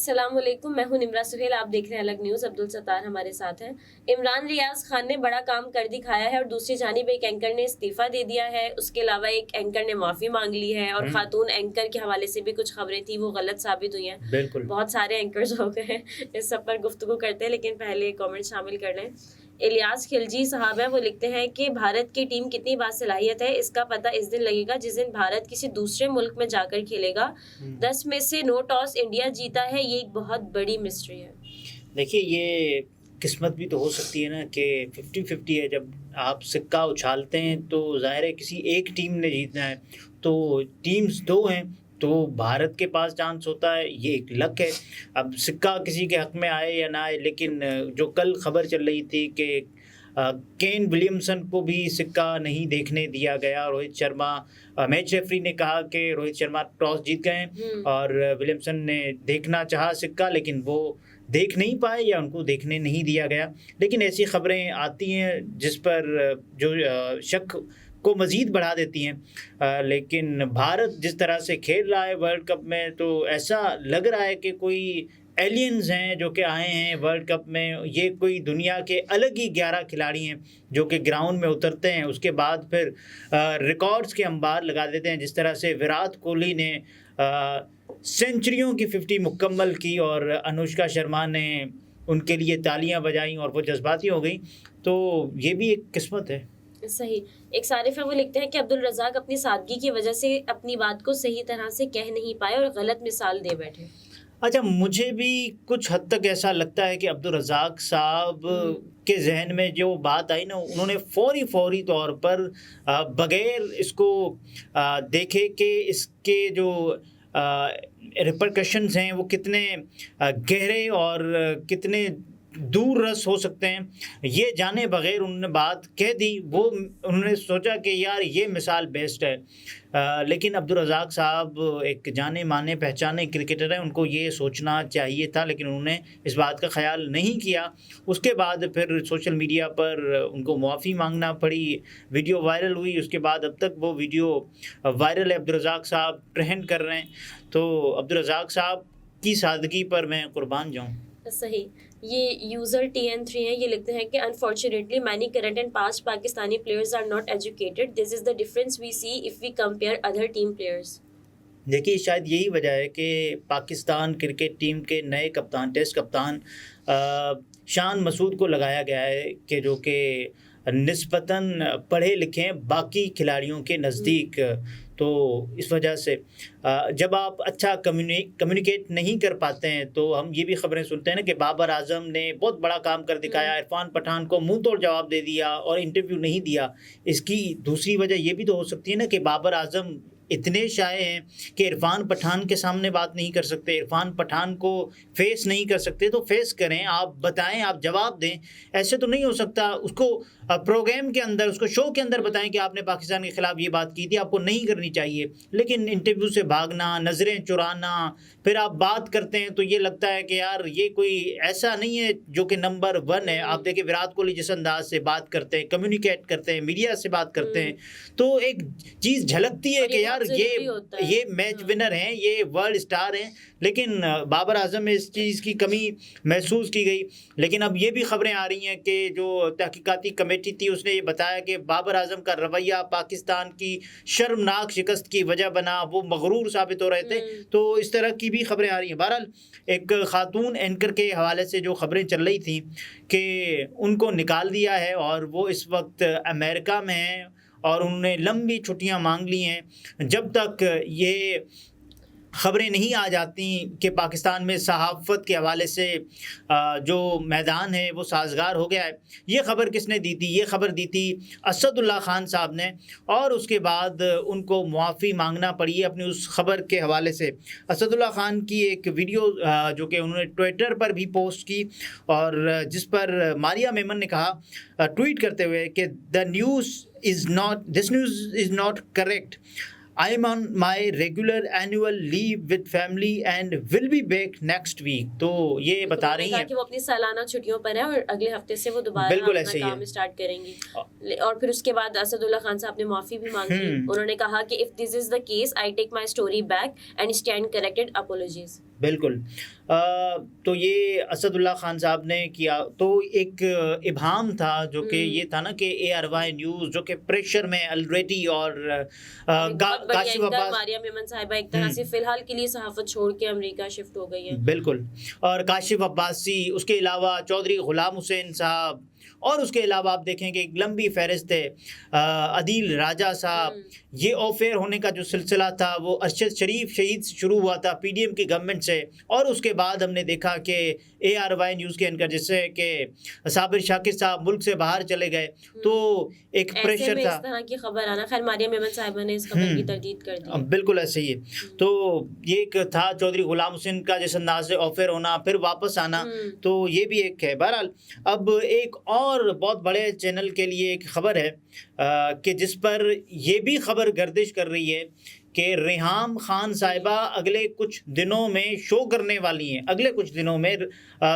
السلام علیکم، میں ہوں نمرا سہیل، آپ دیکھ رہے ہیں الگ نیوز۔ عبدالستار ہمارے ساتھ ہیں۔ عمران ریاض خان نے بڑا کام کر دکھایا ہے اور دوسری جانب ایک اینکر نے استعفیٰ دے دیا ہے۔ اس کے علاوہ ایک اینکر نے معافی مانگ لی ہے اور خاتون اینکر کے حوالے سے بھی کچھ خبریں تھیں وہ غلط ثابت ہوئی ہیں۔ بالکل بہت سارے اینکرز ہو گئے ہیں، اس سب پر گفتگو کرتے ہیں، لیکن پہلے کامنٹ شامل کر لیں۔ الیاس خلجی صاحب ہیں، وہ لکھتے ہیں کہ بھارت کی ٹیم کتنی باصلاحیت ہے اس کا پتہ اس دن لگے گا جس دن بھارت کسی دوسرے ملک میں جا کر کھیلے گا۔ 10 میں سے 9 ٹاس انڈیا جیتا ہے، یہ ایک بہت بڑی مسٹری ہے۔ دیکھیے، یہ قسمت بھی تو ہو سکتی ہے نا کہ 50-50 ہے۔ جب آپ سکہ اچھالتے ہیں تو ظاہر ہے کسی ایک ٹیم نے جیتنا ہے، تو ٹیمز 2 ہیں تو بھارت کے پاس چانس ہوتا ہے، یہ ایک لک ہے۔ اب سکہ کسی کے حق میں آئے یا نہ آئے، لیکن جو کل خبر چل رہی تھی کہ کین ولیمسن کو بھی سکہ نہیں دیکھنے دیا گیا۔ روہت شرما، میچ ریفری نے کہا کہ روہت شرما ٹاس جیت گئے ہیں اور ولیمسن نے دیکھنا چاہا سکہ، لیکن وہ دیکھ نہیں پائے یا ان کو دیکھنے نہیں دیا گیا۔ لیکن ایسی خبریں آتی ہیں جس پر جو شک کو مزید بڑھا دیتی ہیں۔ لیکن بھارت جس طرح سے کھیل رہا ہے ورلڈ کپ میں، تو ایسا لگ رہا ہے کہ کوئی ایلینز ہیں جو کہ آئے ہیں ورلڈ کپ میں۔ یہ کوئی دنیا کے الگ ہی 11 کھلاڑی ہیں جو کہ گراؤنڈ میں اترتے ہیں، اس کے بعد پھر ریکارڈز کے انبار لگا دیتے ہیں۔ جس طرح سے وراٹ کوہلی نے سینچریوں کی 50 مکمل کی اور انوشکا شرما نے ان کے لیے تالیاں بجائیں اور وہ جذباتی ہو گئیں، تو یہ بھی ایک قسمت ہے۔ صحیح۔ ایک صارف ہے، وہ لکھتے ہیں کہ عبدالرزاق اپنی سادگی کی وجہ سے اپنی بات کو صحیح طرح سے کہہ نہیں پائے اور غلط مثال دے بیٹھے۔ اچھا، مجھے بھی کچھ حد تک ایسا لگتا ہے کہ عبدالرزاق صاحب کے ذہن میں جو بات آئی نا، انہوں نے فوری طور پر بغیر اس کو دیکھے کہ اس کے جو ریپرکشنز ہیں وہ کتنے گہرے اور کتنے دور رس ہو سکتے ہیں، یہ جانے بغیر انہوں نے بات کہہ دی۔ وہ انہوں نے سوچا کہ یار یہ مثال بیسٹ ہے، لیکن عبدالرزاق صاحب ایک جانے مانے پہچانے کرکٹر ہیں، ان کو یہ سوچنا چاہیے تھا، لیکن انہوں نے اس بات کا خیال نہیں کیا۔ اس کے بعد پھر سوشل میڈیا پر ان کو معافی مانگنا پڑی، ویڈیو وائرل ہوئی، اس کے بعد اب تک وہ ویڈیو وائرل ہے، عبدالرزاق صاحب ٹرینڈ کر رہے ہیں۔ تو عبدالرزاق صاحب کی سادگی پر میں قربان جاؤں۔ صحیح۔ یہ یوزر TN3 ہیں، یہ لکھتے ہیں کہ unfortunately many current and past Pakistani players are not educated. This is the difference we see if we compare other team players. دیکھیے، شاید یہی وجہ ہے کہ پاکستان کرکٹ ٹیم کے نئے کپتان، ٹیسٹ کپتان شان مسعود کو لگایا گیا ہے کہ جو کہ نسبتاً پڑھے لکھے ہیں باقی کھلاڑیوں کے نزدیک۔ تو اس وجہ سے جب آپ اچھا کمیونیکیٹ نہیں کر پاتے ہیں، تو ہم یہ بھی خبریں سنتے ہیں نا کہ بابر اعظم نے بہت بڑا کام کر دکھایا، عرفان پٹھان کو منہ توڑ جواب دے دیا اور انٹرویو نہیں دیا۔ اس کی دوسری وجہ یہ بھی تو ہو سکتی ہے نا کہ بابر اعظم اتنے شائع ہیں کہ عرفان پٹھان کے سامنے بات نہیں کر سکتے، عرفان پٹھان کو فیس نہیں کر سکتے، تو فیس کریں، آپ بتائیں، آپ جواب دیں۔ ایسے تو نہیں ہو سکتا اس کو پروگرام کے اندر، اس کو شو کے اندر بتائیں کہ آپ نے پاکستان کے خلاف یہ بات کی تھی، آپ کو نہیں کرنی چاہیے۔ لیکن انٹرویو سے بھاگنا، نظریں چرانا، پھر آپ بات کرتے ہیں تو یہ لگتا ہے کہ یار یہ کوئی ایسا نہیں ہے جو کہ نمبر 1 ہے۔ آپ دیکھیں وراٹ کوہلی جس انداز سے بات کرتے ہیں، کمیونیکیٹ کرتے ہیں، میڈیا سے بات کرتے ہیں، تو ایک چیز جھلکتی ہے کہ یار یہ میچ ونر ہیں، یہ ورلڈ سٹار ہیں۔ لیکن بابر اعظم میں اس چیز کی کمی محسوس کی گئی۔ لیکن اب یہ بھی خبریں آ رہی ہیں کہ جو تحقیقاتی کمیٹی تھی اس نے یہ بتایا کہ بابر اعظم کا رویہ پاکستان کی شرمناک شکست کی وجہ بنا، وہ مغرور ثابت ہو رہے تھے۔ تو اس طرح کی بھی خبریں آ رہی ہیں۔ بہرحال ایک خاتون اینکر کے حوالے سے جو خبریں چل رہی تھیں کہ ان کو نکال دیا ہے اور وہ اس وقت امریکہ میں ہیں اور انہوں نے لمبی چھٹیاں مانگ لی ہیں، جب تک یہ خبریں نہیں آ جاتی کہ پاکستان میں صحافت کے حوالے سے جو میدان ہے وہ سازگار ہو گیا ہے۔ یہ خبر کس نے دی تھی؟ یہ خبر دی تھی اسد اللہ خان صاحب نے، اور اس کے بعد ان کو معافی مانگنا پڑی اپنی اس خبر کے حوالے سے۔ اسد اللہ خان کی ایک ویڈیو جو کہ انہوں نے ٹویٹر پر بھی پوسٹ کی، اور جس پر ماریا میمن نے کہا ٹویٹ کرتے ہوئے کہ this news is not correct. I am on my regular annual leave with family and will be back next week. تو یہ بتا رہی ہیں کہ وہ اپنی سالانہ چھٹیوں پر ہیں اور اگلے ہفتے سے وہ دوبارہ بالکل اپنا کام اسٹارٹ کریں گی. اور پھر اس کے بعد اسد اللہ خان صاحب نے معافی بھی مانگی. انہوں نے کہا کہ if this is the case I take my story back and stand corrected. Apologies. بالکل. تو یہ اسد اللہ خان صاحب نے کیا تو ایک ابہام تھا جو کہ یہ تھا نا کہ ARY نیوز جو کہ پریشر میں الریڈی اور کاشف عباس ماریہ میمن صاحبہ ایک طرح سے فی الحال کے لیے صحافت چھوڑ کے امریکہ شفٹ ہو گئی ہیں. بالکل. اور کاشف عباسی, اس کے علاوہ چودھری غلام حسین صاحب, اور اس کے علاوہ آپ دیکھیں کہ ایک لمبی فہرست ہے, عدیل راجہ صاحب. یہ آف ایئر ہونے کا جو سلسلہ تھا وہ ارشد شریف شہید سے شروع ہوا تھا PDM کی گورنمنٹ سے, اور اس کے بعد ہم نے دیکھا کہ ARY نیوز کے اینکر جیسے کہ صابر شاکر صاحب ملک سے باہر چلے گئے, تو ایک پریشر تھا. اس طرح کی خبر آنا, خیر ماریہ میمن صاحبہ نے اس خبر کی تردید کر دی. بالکل ایسے ہی ہے. تو یہ ایک تھا چودھری غلام حسین کا جس انداز سے آف ایئر ہونا پھر واپس آنا, تو یہ بھی ایک ہے. بہرحال اب ایک اور بہت بڑے چینل کے لیے ایک خبر ہے کہ جس پر یہ بھی خبر گردش کر رہی ہے کہ ریحام خان صاحبہ اگلے کچھ دنوں میں شو کرنے والی ہیں. اگلے کچھ دنوں میں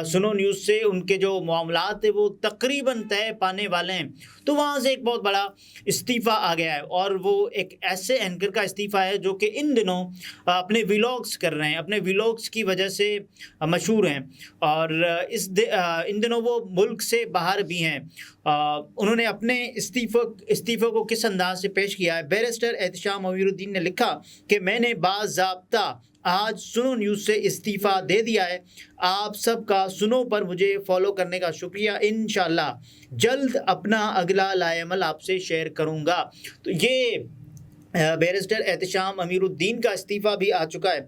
سنو نیوز سے ان کے جو معاملات ہیں وہ تقریباً طے پانے والے ہیں. تو وہاں سے ایک بہت بڑا استعفیٰ آ گیا ہے, اور وہ ایک ایسے اینکر کا استعفیٰ ہے جو کہ ان دنوں اپنے ویلاگس کر رہے ہیں, اپنے ویلاگس کی وجہ سے مشہور ہیں, اور ان دنوں وہ ملک سے باہر بھی ہیں. انہوں نے اپنے استعفے کو کس انداز سے پیش کیا ہے. بیرسٹر احتشام امیر الدین نے لکھا کہ میں نے باضابطہ آج سنو نیوز سے استعفیٰ دے دیا ہے. آپ سب کا سنو پر مجھے فالو کرنے کا شکریہ. انشاءاللہ جلد اپنا اگلا لائحہ عمل آپ سے شیئر کروں گا. تو یہ بیرسٹر احتشام امیر الدین کا استعفیٰ بھی آ چکا ہے.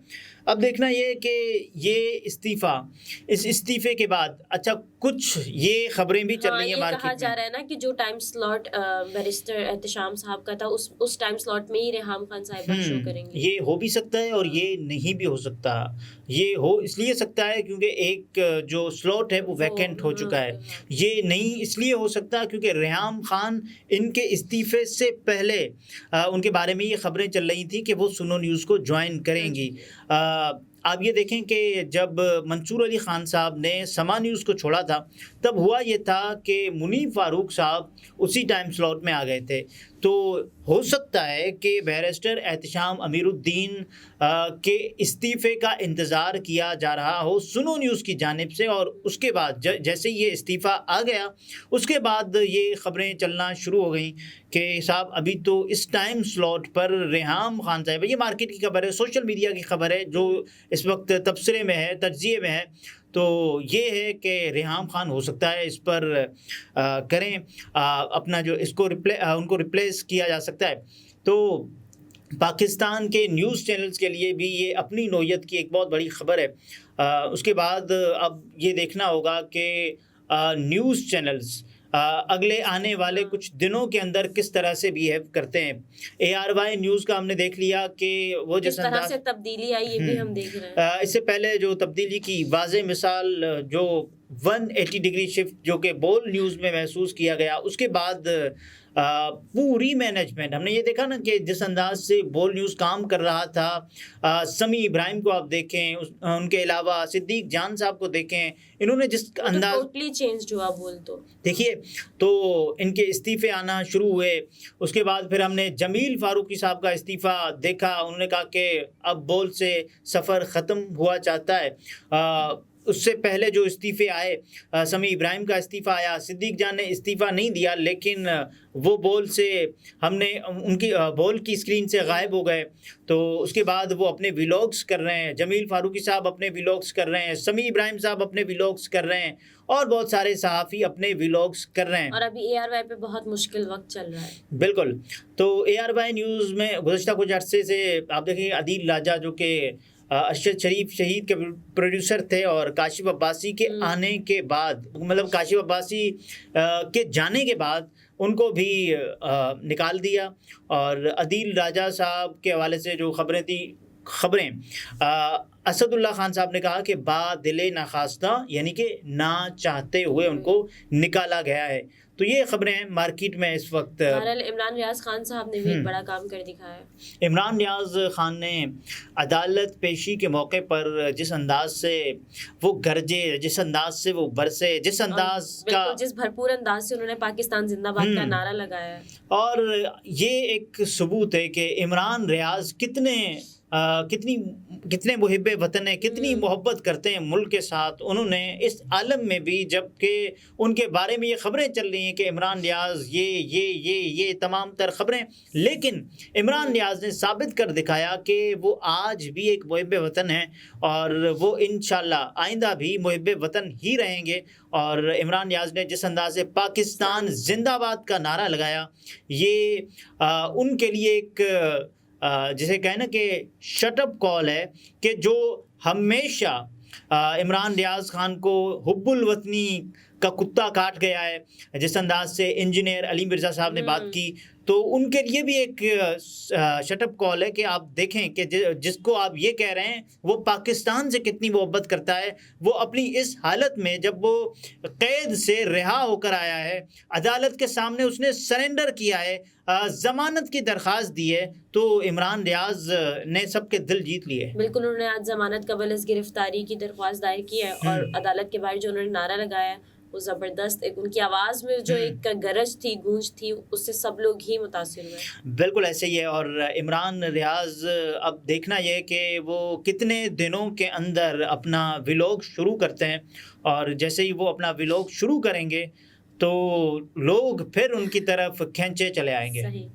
اب دیکھنا یہ کہ یہ استعفیٰ, اس استعفے کے بعد اچھا کچھ یہ خبریں بھی چل رہی ہیں مارکیٹ میں. کہا جا رہا ہے نا کہ جو ٹائم سلاٹ بیرسٹر احتشام صاحب کا تھا اس ٹائم سلاٹ میں ہی ریحام خان صاحبہ شو کریں گے. یہ ہو بھی سکتا ہے اور یہ نہیں بھی ہو سکتا. یہ ہو اس لیے سکتا ہے کیونکہ ایک جو سلاٹ ہے وہ ویکینٹ ہو چکا ہے. یہ نہیں اس لیے ہو سکتا کیونکہ ریحام خان ان کے استعفے سے پہلے ان کے بارے میں یہ خبریں چل رہی تھیں کہ وہ سنو نیوز کو جوائن کریں گی. آپ یہ دیکھیں کہ جب منصور علی خان صاحب نے سما نیوز کو چھوڑا تھا تب ہوا یہ تھا کہ منیب فاروق صاحب اسی ٹائم سلاٹ میں آ گئے تھے. تو ہو سکتا ہے کہ بیرسٹر احتشام امیر الدین کے استعفے کا انتظار کیا جا رہا ہو سنو نیوز کی جانب سے, اور اس کے بعد جیسے یہ استعفیٰ آ گیا اس کے بعد یہ خبریں چلنا شروع ہو گئیں کہ صاحب ابھی تو اس ٹائم سلاٹ پر ریحام خان صاحب, یہ مارکیٹ کی خبر ہے, سوشل میڈیا کی خبر ہے جو اس وقت تبصرے میں ہے, تجزیے میں ہے. تو یہ ہے کہ ریحام خان ہو سکتا ہے اس پر کریں اپنا جو اس کو ان کو ریپلیس کیا جا سکتا ہے. تو پاکستان کے نیوز چینلز کے لیے بھی یہ اپنی نوعیت کی ایک بہت بڑی خبر ہے. اس کے بعد اب یہ دیکھنا ہوگا کہ نیوز چینلز اگلے آنے والے کچھ دنوں کے اندر کس طرح سے بیہیو کرتے ہیں. ARY نیوز کا ہم نے دیکھ لیا کہ وہ جس طرح سے تبدیلی آئی یہ بھی ہم دیکھ رہے ہیں. اس سے پہلے جو تبدیلی کی واضح مثال جو 180 ڈگری شفٹ جو کہ بول نیوز میں محسوس کیا گیا, اس کے بعد پوری مینجمنٹ ہم نے یہ دیکھا نا کہ جس انداز سے بول نیوز کام کر رہا تھا. سمی ابراہیم کو آپ دیکھیں, ان کے علاوہ صدیق جان صاحب کو دیکھیں, انہوں نے جس انداز ٹوٹلی چینج ہوا بول تو دیکھیے. تو ان کے استعفے آنا شروع ہوئے. اس کے بعد پھر ہم نے جمیل فاروقی صاحب کا استعفیٰ دیکھا. انہوں نے کہا کہ اب بول سے سفر ختم ہوا چاہتا ہے. اس سے پہلے جو استعفے آئے, سمی ابراہیم کا استعفیٰ آیا, صدیق جان نے استعفیٰ نہیں دیا لیکن وہ بول سے ہم نے ان کی بول کی اسکرین سے غائب ہو گئے. تو اس کے بعد وہ اپنے ویلاگس کر رہے ہیں, جمیل فاروقی صاحب اپنے ویلاگس کر رہے ہیں, سمی ابراہیم صاحب اپنے ویلاگس کر رہے ہیں, اور بہت سارے صحافی اپنے ویلاگس کر رہے ہیں. اور ابھی ARY پہ بہت مشکل وقت چل رہا ہے. بالکل. تو ARY نیوز میں گزشتہ کچھ عرصے سے آپ دیکھیں عدیل راجہ جو کہ ارشد شریف شہید کے پروڈیوسر تھے, اور کاشف عباسی کے آنے کے بعد مطلب کاشف عباسی کے جانے کے بعد ان کو بھی نکال دیا. اور عدیل راجہ صاحب کے حوالے سے جو خبریں تھیں خبریں اسد اللہ خان صاحب نے کہا کہ با دل ناخواستہ یعنی کہ نہ چاہتے ہوئے ان کو نکالا گیا ہے. تو یہ خبریں ہیں مارکیٹ میں اس وقت. بہرحال عمران ریاض خان صاحب نے بھی ایک بڑا کام کر دکھایا ہے. عمران ریاض خان نے عدالت پیشی کے موقع پر جس انداز سے وہ گرجے, جس انداز سے وہ برسے, جس انداز کا جس بھرپور انداز سے انہوں نے پاکستان زندہ باد کا نعرہ لگایا ہے, اور یہ ایک ثبوت ہے کہ عمران ریاض کتنے محب وطن ہیں, کتنی محبت کرتے ہیں ملک کے ساتھ. انہوں نے اس عالم میں بھی جب کہ ان کے بارے میں یہ خبریں چل رہی ہیں کہ عمران ریاض یہ تمام تر خبریں, لیکن عمران ریاض نے ثابت کر دکھایا کہ وہ آج بھی ایک محب وطن ہیں اور وہ انشاءاللہ آئندہ بھی محب وطن ہی رہیں گے. اور عمران ریاض نے جس انداز سے پاکستان زندہ باد کا نعرہ لگایا, یہ ان کے لیے ایک جسے کہیں نا کہ شٹ اپ کال ہے کہ جو ہمیشہ عمران ریاض خان کو حب الوطنی کا کتا کاٹ گیا ہے. جس انداز سے انجینئر علی مرزا صاحب نے بات کی, تو ان کے لیے بھی ایک شٹ اپ کال ہے کہ آپ دیکھیں کہ جس کو آپ یہ کہہ رہے ہیں وہ پاکستان سے کتنی محبت کرتا ہے. وہ اپنی اس حالت میں جب وہ قید سے رہا ہو کر آیا ہے, عدالت کے سامنے اس نے سرنڈر کیا ہے, ضمانت کی درخواست دی ہے, تو عمران ریاض نے سب کے دل جیت لیے. بالکل, انہوں نے آج ضمانت قبل از گرفتاری کی درخواست دائر کی ہے, اور عدالت کے باہر جو انہوں نے نعرہ لگایا ہے وہ زبردست, ایک ان کی آواز میں جو ایک گرج تھی, گونج تھی, اس سے سب لوگ ہی متاثر ہوئے. بالکل ایسے ہی ہے. اور عمران ریاض اب دیکھنا یہ کہ وہ کتنے دنوں کے اندر اپنا ولاگ شروع کرتے ہیں, اور جیسے ہی وہ اپنا ولاگ شروع کریں گے تو لوگ پھر ان کی طرف کھینچے چلے آئیں گے. صحیح.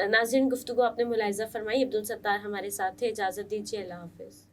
ناظرین, گفتگو آپ نے ملاحظہ فرمائی. عبدالستار ہمارے ساتھ تھے. اجازت دیجیے. اللہ حافظ.